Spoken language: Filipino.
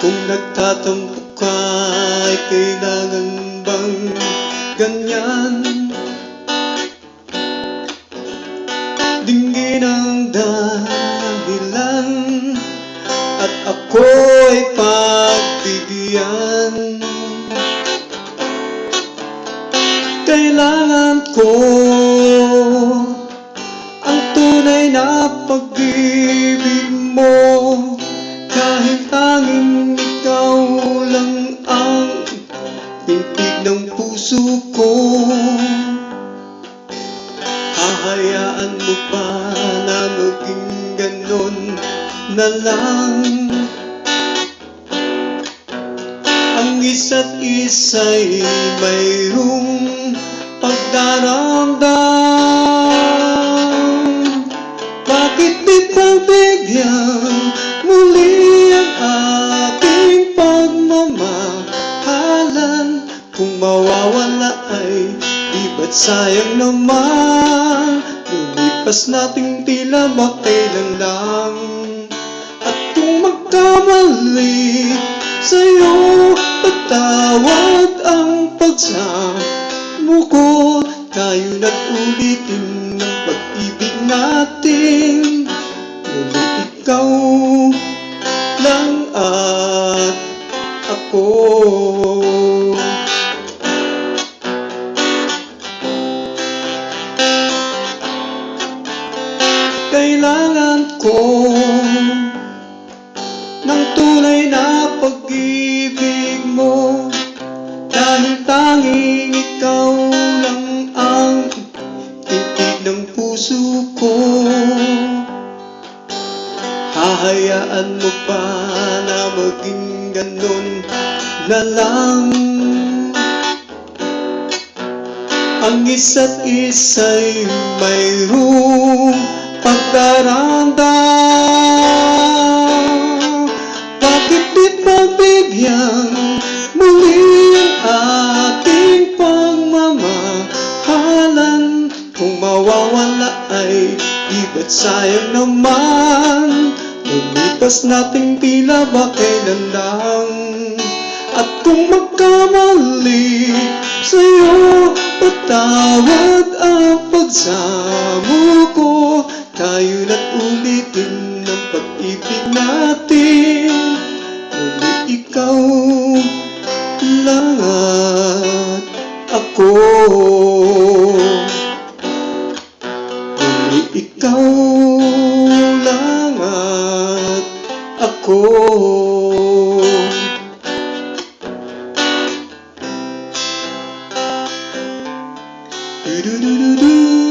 Kung nagtatampo ka, ay kailangan bang ganyan? Dinggin ang dahilan at ako'y pagbigyan. Kailangan ko ang tunay na pag-ibig mo, kahit tanging ikaw lang ang tintig ng puso ko. Hahayaan mo ba na maging ganon na lang? Ang isa't isa'y mayroong pagdaramdam. Bakit di pagbigyan muli ang ating pagmamahalan? Kung mawawala ay di ba't sayang naman? Lumipas nating tila makailan lang. At kung magkamali sa'yo, patawad ang pagsamo ko. Tayo na't ulitin ng pag-ibig natin. Ngunit ikaw lang at ako. Kailangan ko ng tunay na pag-ibig mo, dahil tanging ikaw lang ang tintig ng puso ko. Hahayaan mo ba na maging ganon na lang? Ang isa't isa'y mayroong pagdaramdam. Bakit di pagbigyan muli ang ating pagmamahalan? Kung mawawala ay di ba't sayang naman? Lumipas nating tila ba kailan lang. At kung magkamali sa'yo, patawad ang pagsamo ko. Tayo na't ulitin ng pag-ibig natin. Ngunit ikaw lang at ako. Ngunit ikaw lang at ako. Do do do do do.